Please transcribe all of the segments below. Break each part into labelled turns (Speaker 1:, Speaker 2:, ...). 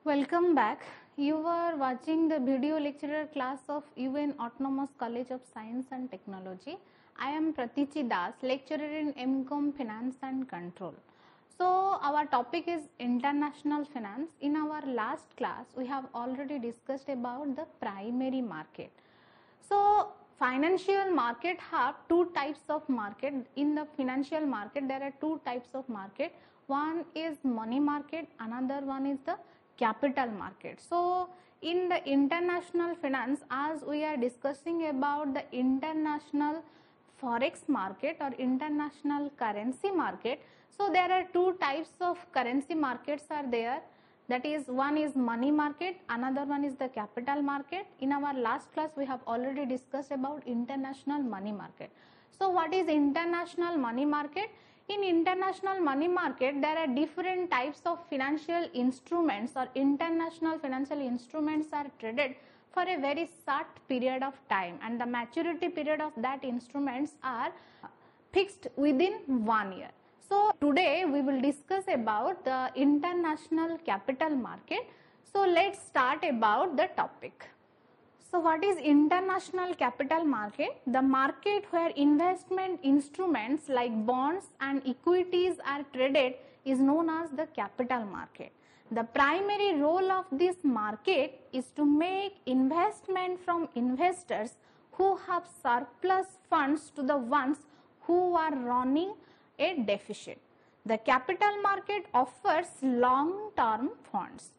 Speaker 1: Welcome back. You are watching the video lecturer class of UN Autonomous College of Science and Technology. I am Pratichi Das, lecturer in MCOM Finance and Control. So, our topic is international finance. In our last class, we have already discussed about the primary market. So, financial market have two types of market. In the financial market, there are two types of market. One is money market, another one is the capital market. So, in the international finance, as we are discussing about the international forex market or international currency market, so there are two types of currency markets are there. That is, one is money market, another one is the capital market. In our last class, we have already discussed about international money market. So, what is international money market? In international money market, there are different types of financial instruments or international financial instruments are traded for a very short period of time, and the maturity period of that instruments are fixed within 1 year. So, today we will discuss about the international capital market. So, let's start about the topic. So, what is international capital market? The market where investment instruments like bonds and equities are traded is known as the capital market. The primary role of this market is to make investment from investors who have surplus funds to the ones who are running a deficit. The capital market offers long-term funds.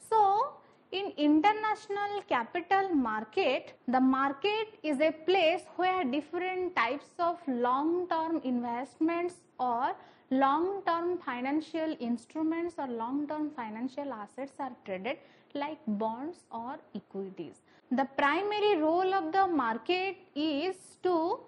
Speaker 1: So, in international capital market, the market is a place where different types of long-term investments or long-term financial instruments or long-term financial assets are traded like bonds or equities. The primary role of the market is to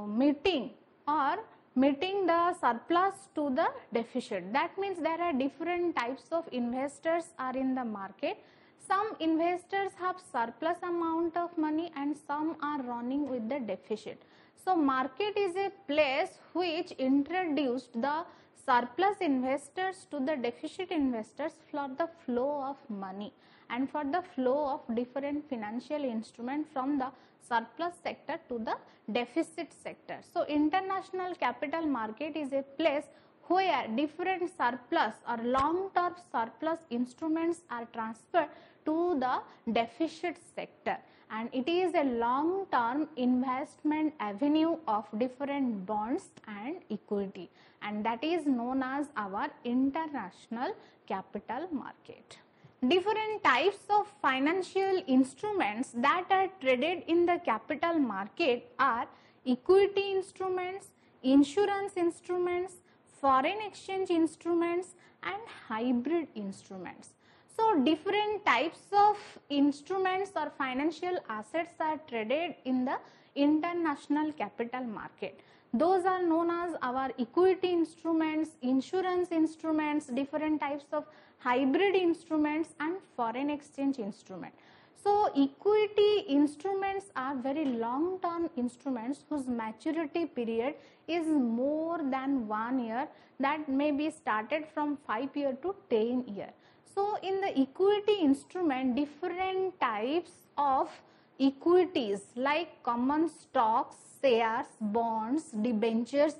Speaker 1: meeting the surplus to the deficit. That means there are different types of investors are in the market. Some investors have surplus amount of money and some are running with the deficit. So, market is a place which introduced the surplus investors to the deficit investors for the flow of money and for the flow of different financial instruments from the surplus sector to the deficit sector. So, international capital market is a place where different surplus or long-term surplus instruments are transferred to the deficit sector, and it is a long-term investment avenue of different bonds and equity, and that is known as our international capital market. Different types of financial instruments that are traded in the capital market are equity instruments, insurance instruments, foreign exchange instruments and hybrid instruments. So, different types of instruments or financial assets are traded in the international capital market. Those are known as our equity instruments, insurance instruments, different types of hybrid instruments and foreign exchange instruments. So, equity instruments are very long term instruments whose maturity period is more than 1 year, that may be started from 5 year to 10 year. So, in the equity instrument, different types of equities like common stocks, shares, bonds, debentures,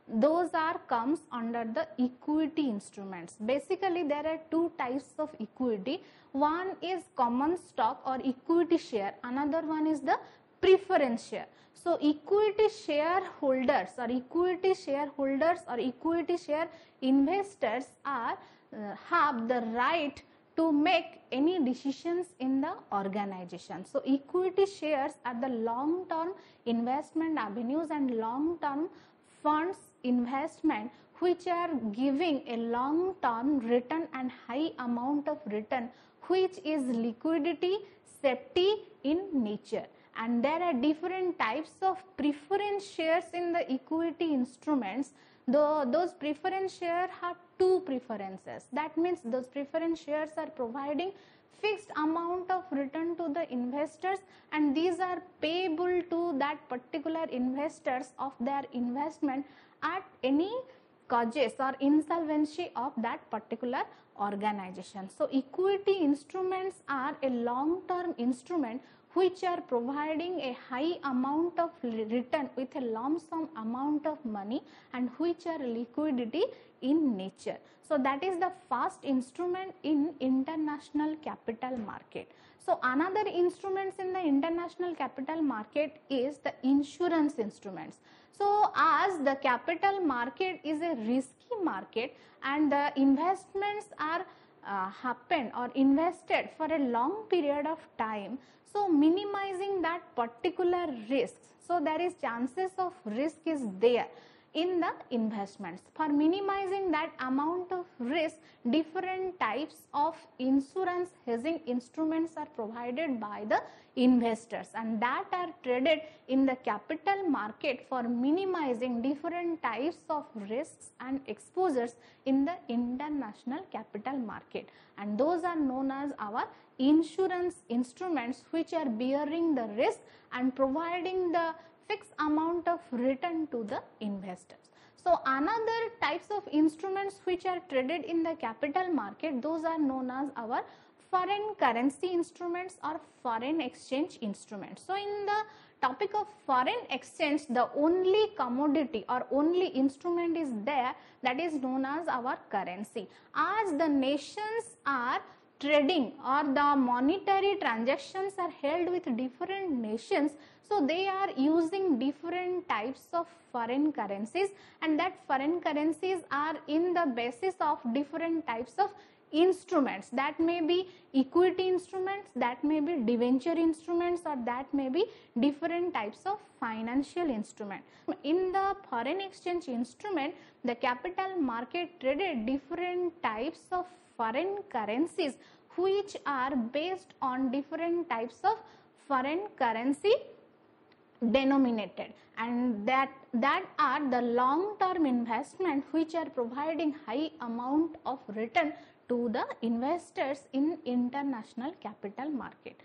Speaker 1: those are comes under the equity instruments. Basically, there are two types of equity. One is common stock or equity share, another one is the preference share. So, equity shareholders or equity share investors are have the right to make any decisions in the organization. So, equity shares are the long term investment avenues and long term funds investment which are giving a long term return and high amount of return, which is liquidity, safety in nature. And there are different types of preference shares in the equity instruments. Those preference shares have two preferences. That means those preference shares are providing fixed amount of return to the investors, and these are payable to that particular investors of their investment at any causes or insolvency of that particular organization. So equity instruments are a long term instrument which are providing a high amount of return with a lump sum amount of money and which are liquidity in nature. So that is the first instrument in international capital market. So another instruments in the international capital market is the insurance instruments. So as the capital market is a risky market and the investments are happened or invested for a long period of time, so minimizing that particular risks, so there is chances of risk is there in the investments. For minimizing that amount of risk, different types of insurance hedging instruments are provided by the investors and that are traded in the capital market for minimizing different types of risks and exposures in the international capital market, and those are known as our insurance instruments which are bearing the risk and providing the fixed amount of return to the investors. So another types of instruments which are traded in the capital market, those are known as our foreign currency instruments or foreign exchange instruments. So in the topic of foreign exchange, the only commodity or only instrument is there that is known as our currency. As the nations are trading or the monetary transactions are held with different nations, so they are using different types of foreign currencies and that foreign currencies are in the basis of different types of instruments, that may be equity instruments, that may be debenture instruments, or that may be different types of financial instrument. In the foreign exchange instrument, the capital market traded different types of foreign currencies which are based on different types of foreign currency denominated, and that are the long term investment which are providing high amount of return to the investors in international capital market.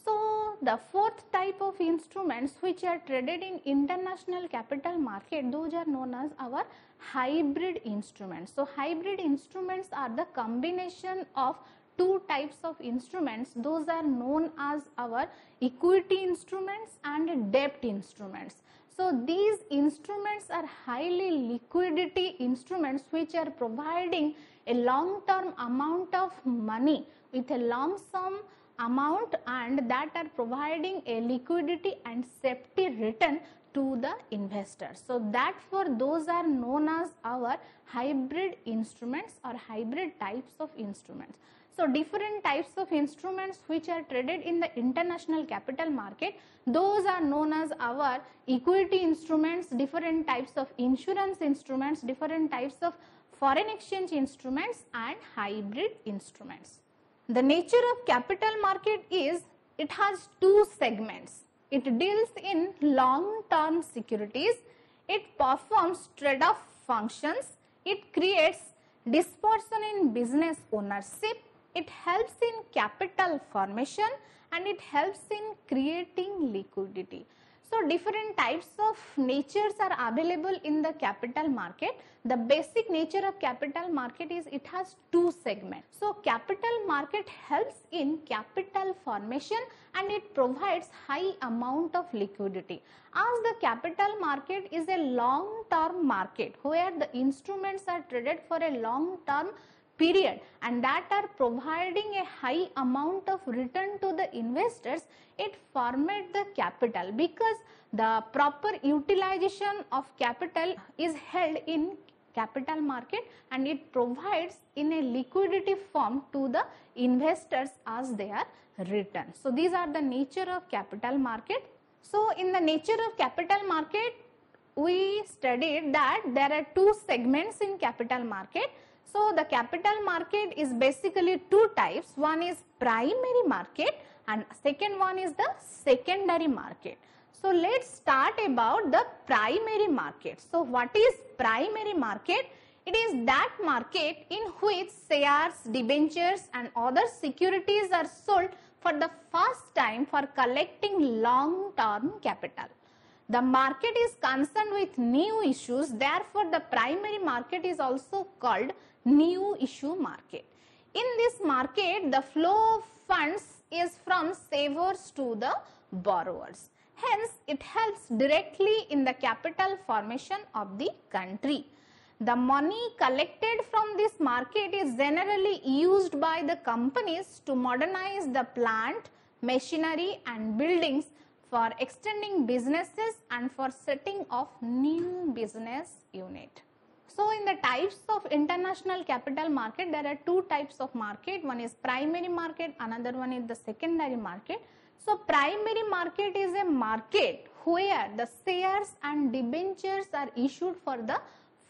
Speaker 1: So the fourth type of instruments which are traded in international capital market, those are known as our hybrid instruments. So hybrid instruments are the combination of two types of instruments, those are known as our equity instruments and debt instruments. So these instruments are highly liquidity instruments which are providing a long term amount of money with a lump sum amount and that are providing a liquidity and safety return to the investors. So that for those are known as our hybrid instruments or hybrid types of instruments. So different types of instruments which are traded in the international capital market, those are known as our equity instruments, different types of insurance instruments, different types of foreign exchange instruments and hybrid instruments. The nature of capital market is it has two segments. It deals in long-term securities, it performs trade-off functions, it creates dispersion in business ownership, it helps in capital formation and it helps in creating liquidity. So different types of natures are available in the capital market. The basic nature of capital market is it has two segments. So capital market helps in capital formation and it provides high amount of liquidity. As the capital market is a long term market where the instruments are traded for a long term period and that are providing a high amount of return to the investors, it formate the capital because the proper utilization of capital is held in capital market and it provides in a liquidity form to the investors as their return. So these are the nature of capital market. So in the nature of capital market, we studied that there are two segments in capital market. So the capital market is basically two types. One is primary market and second one is the secondary market. So let's start about the primary market. So what is primary market? It is that market in which shares, debentures and other securities are sold for the first time for collecting long term capital. The market is concerned with new issues, therefore the primary market is also called new issue market. In this market, the flow of funds is from savers to the borrowers. Hence, it helps directly in the capital formation of the country. The money collected from this market is generally used by the companies to modernize the plant, machinery and buildings, for extending businesses and for setting of new business unit. So, in the types of international capital market, there are two types of market. One is primary market, another one is the secondary market. So, primary market is a market where the shares and debentures are issued for the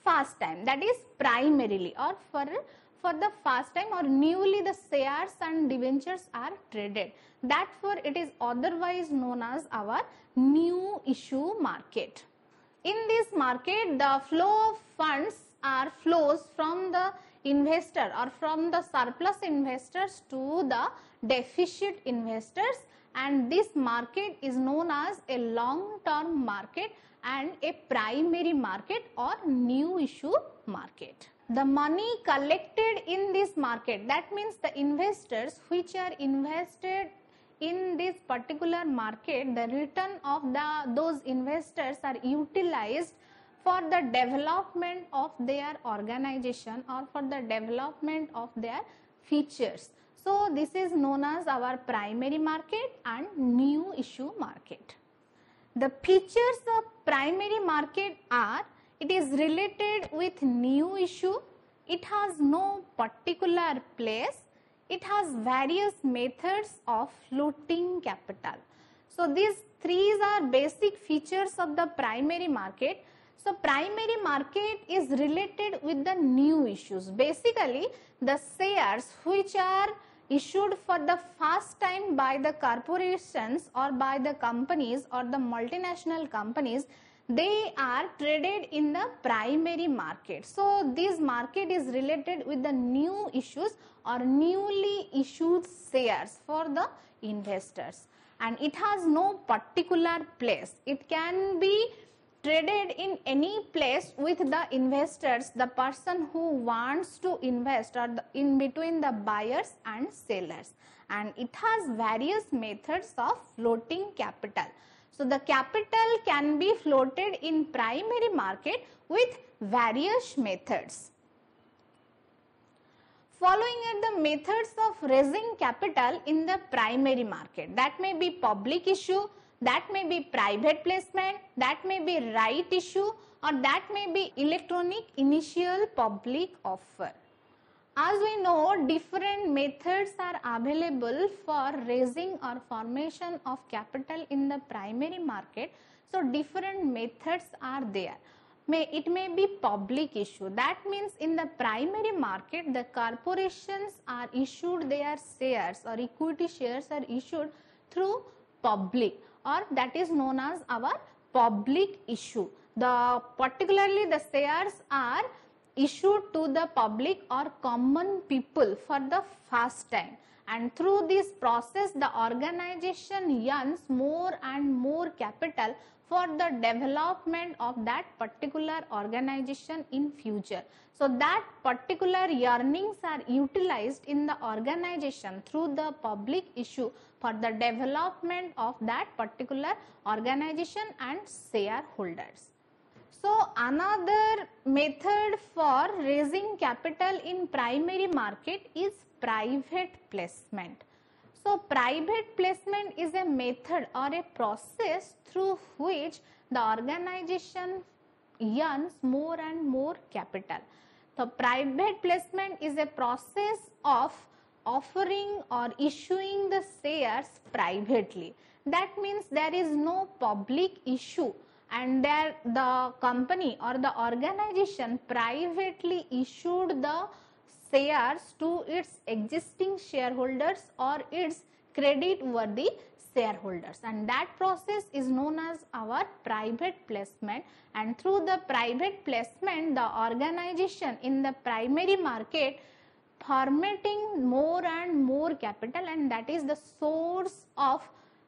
Speaker 1: first time, that is primarily, or for the first time or newly the shares and debentures are traded. Therefore, it is otherwise known as our new issue market. In this market, the flow of funds are flows from the investor or from the surplus investors to the deficit investors, and this market is known as a long term market and a primary market or new issue market. The money collected in this market, that means the investors which are invested in this particular market, the return of those investors are utilized for the development of their organization or for the development of their features. So, this is known as our primary market and new issue market. The features of primary market are, it is related with new issue, it has no particular place, it has various methods of floating capital. So, these three are basic features of the primary market. So, primary market is related with the new issues. Basically, the shares which are issued for the first time by the corporations or by the companies or the multinational companies, they are traded in the primary market. So, this market is related with the new issues or newly issued shares for the investors, and it has no particular place. It can be traded in any place with the investors, the person who wants to invest, or in between the buyers and sellers, and it has various methods of floating capital. So, the capital can be floated in primary market with various methods. Following are the methods of raising capital in the primary market. That may be public issue, that may be private placement, that may be right issue, or that may be electronic initial public offer. As we know, different methods are available for raising or formation of capital in the primary market. So, different methods are there. It may be public issue. That means in the primary market, the corporations are issued their shares or equity shares are issued through public, or that is known as our public issue. Particularly the shares are issued to the public or common people for the first time, and through this process the organization yearns more and more capital for the development of that particular organization in future. So, that particular yearnings are utilized in the organization through the public issue for the development of that particular organization and shareholders. So, another method for raising capital in primary market is private placement. So, private placement is a method or a process through which the organization yearns more and more capital. So, private placement is a process of offering or issuing the shares privately. That means there is no public issue, and there the company or the organization privately issued the shares to its existing shareholders or its credit worthy shareholders, and that process is known as our private placement. And through the private placement, the organization in the primary market formatting more and more capital, and that is the source of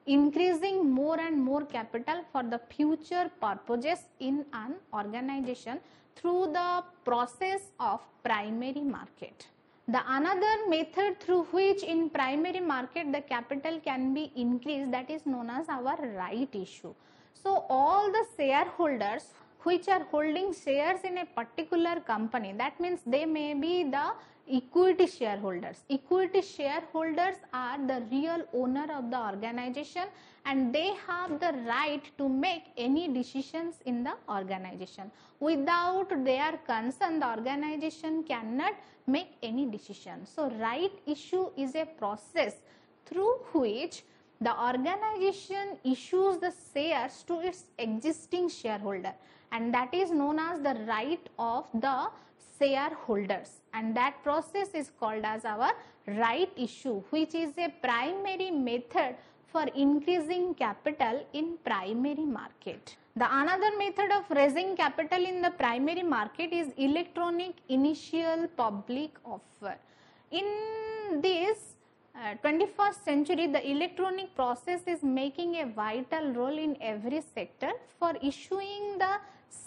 Speaker 1: increasing more and more capital for the future purposes in an organization through the process of primary market. The another method through which in primary market the capital can be increased, that is known as our right issue. So all the shareholders which are holding shares in a particular company, that means they may be the equity shareholders. Equity shareholders are the real owner of the organization and they have the right to make any decisions in the organization. Without their consent, the organization cannot make any decision. So right issue is a process through which the organization issues the shares to its existing shareholder, and that is known as the right of the shareholders, and that process is called as our right issue, which is a primary method for increasing capital in primary market. The another method of raising capital in the primary market is electronic initial public offer. In this 21st century, the electronic process is making a vital role in every sector for issuing the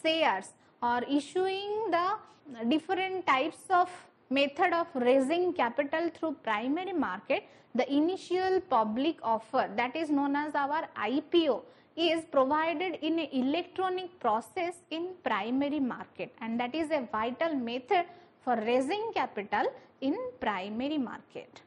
Speaker 1: shares or issuing the different types of method of raising capital through primary market. The initial public offer, that is known as our IPO, is provided in an electronic process in primary market, and that is a vital method for raising capital in primary market.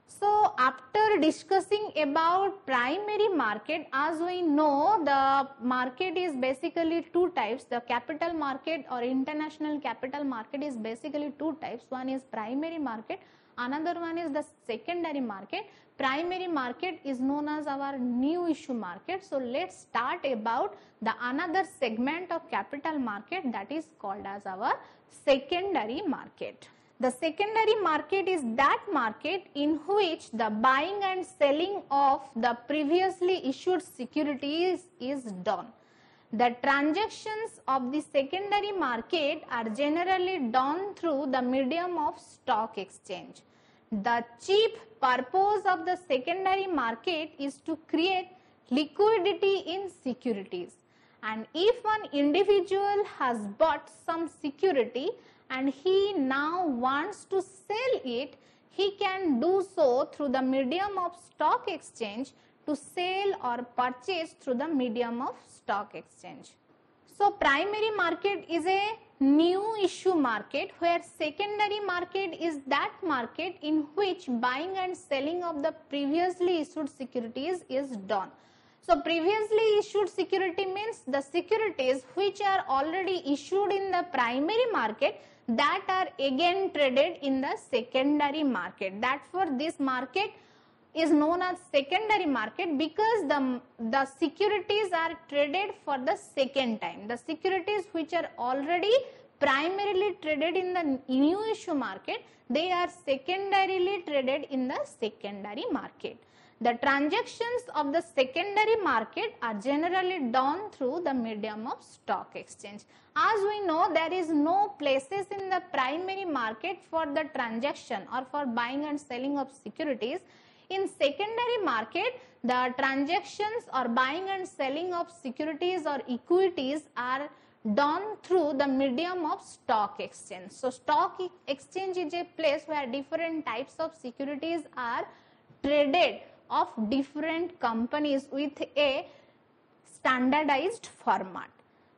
Speaker 1: So after discussing about primary market, as we know, the market is basically two types. The capital market or international capital market is basically two types. One is primary market, another one is the secondary market. Primary market is known as our new issue market. So let's start about the another segment of capital market, that is called as our secondary market. The secondary market is that market in which the buying and selling of the previously issued securities is done. The transactions of the secondary market are generally done through the medium of stock exchange. The chief purpose of the secondary market is to create liquidity in securities, and if an individual has bought some security and he now wants to sell it, he can do so through the medium of stock exchange to sell or purchase through the medium of stock exchange. So primary market is a new issue market, where secondary market is that market in which buying and selling of the previously issued securities is done. So previously issued security means the securities which are already issued in the primary market that are again traded in the secondary market. Therefore, this market is known as secondary market because the securities are traded for the second time. The securities which are already primarily traded in the new issue market, they are secondarily traded in the secondary market. The transactions of the secondary market are generally done through the medium of stock exchange. As we know, there is no places in the primary market for the transaction or for buying and selling of securities. In secondary market, the transactions or buying and selling of securities or equities are done through the medium of stock exchange. So stock exchange is a place where different types of securities are traded of different companies with a standardized format.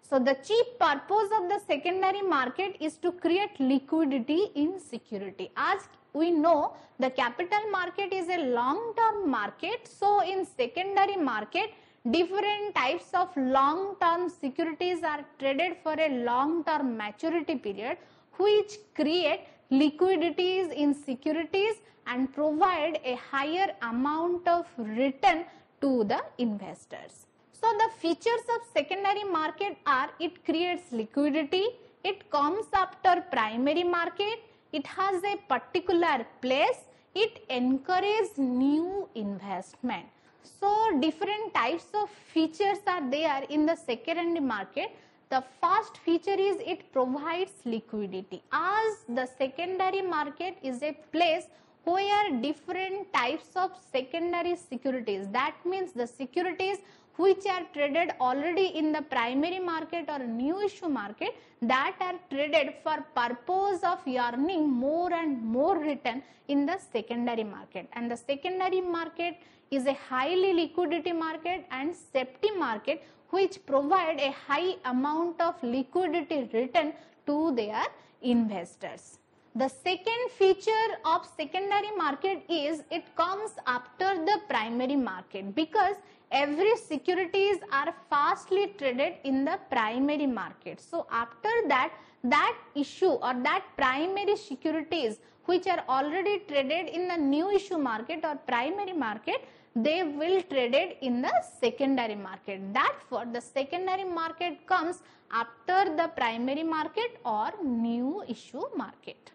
Speaker 1: So the chief purpose of the secondary market is to create liquidity in security. As we know, the capital market is a long-term market. So in secondary market, different types of long-term securities are traded for a long-term maturity period, which create liquidities in securities and provide a higher amount of return to the investors. So the features of secondary market are: it creates liquidity, it comes after primary market, it has a particular place, it encourages new investment. So different types of features are there in the secondary market. The first feature is it provides liquidity. As the secondary market is a place where different types of secondary securities, that means the securities which are traded already in the primary market or new issue market, that are traded for purpose of earning more and more return in the secondary market. And the secondary market is a highly liquidity market and safety market which provide a high amount of liquidity return to their investors. The second feature of secondary market is it comes after the primary market, because every securities are fastly traded in the primary market. So after that issue or that primary securities which are already traded in the new issue market or primary market, they will traded in the secondary market. Therefore, the secondary market comes after the primary market or new issue market.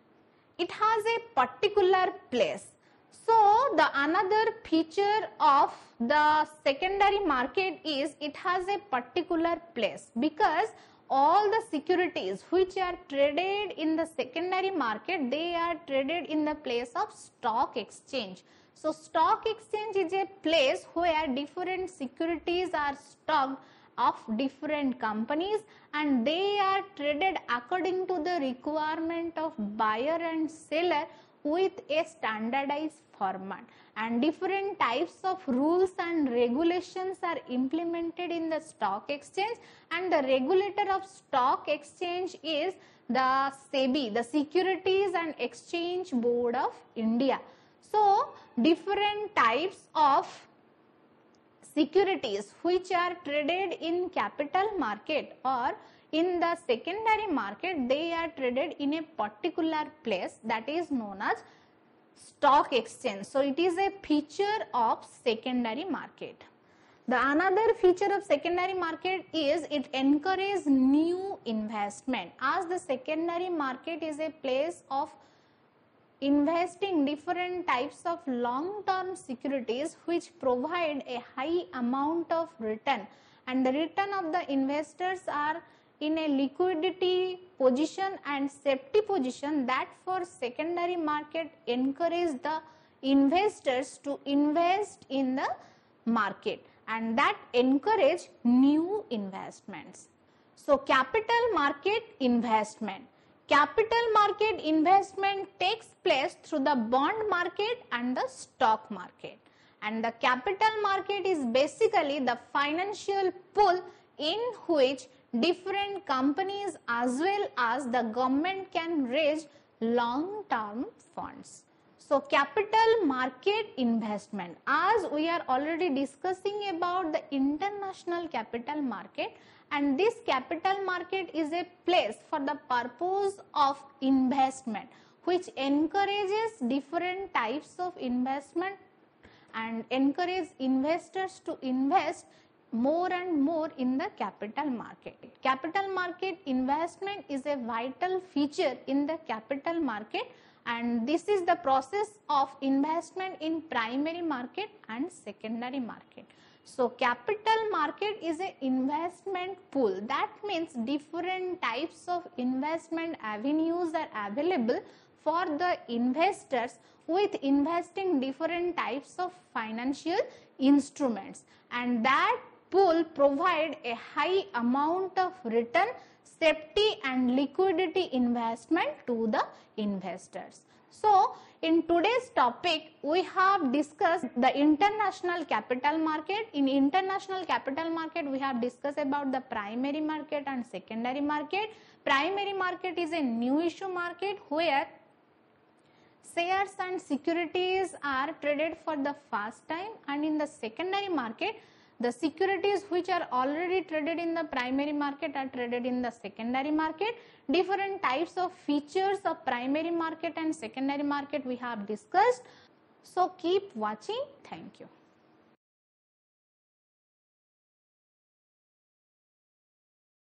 Speaker 1: It has a particular place. So, the another feature of the secondary market is it has a particular place, because all the securities which are traded in the secondary market, they are traded in the place of stock exchange. So, stock exchange is a place where different securities are stocked of different companies and they are traded according to the requirement of buyer and seller with a standardized format, and different types of rules and regulations are implemented in the stock exchange, and the regulator of stock exchange is the SEBI, the Securities and Exchange Board of India. So, different types of securities which are traded in capital market or in the secondary market, they are traded in a particular place that is known as stock exchange. So, it is a feature of secondary market. The another feature of secondary market is it encourages new investment, as the secondary market is a place of investing different types of long-term securities which provide a high amount of return, and the return of the investors are in a liquidity position and safety position. That for secondary market encourage the investors to invest in the market, and that encourage new investments. So, capital market investment. Capital market investment takes place through the bond market and the stock market, and the capital market is basically the financial pool in which different companies as well as the government can raise long-term funds. So, capital market investment, as we are already discussing about the international capital market, and this capital market is a place for the purpose of investment which encourages different types of investment and encourages investors to invest more and more in the capital market. Capital market investment is a vital feature in the capital market, and this is the process of investment in primary market and secondary market. So, capital market is an investment pool. That means different types of investment avenues are available for the investors with investing different types of financial instruments, and that pool provide a high amount of return, safety and liquidity investment to the investors. So, in today's topic, we have discussed the international capital market. In international capital market, we have discussed about the primary market and secondary market. Primary market is a new issue market where shares and securities are traded for the first time, and in the secondary market, the securities which are already traded in the primary market are traded in the secondary market. Different types of features of primary market and secondary market we have discussed. So, keep watching. Thank you.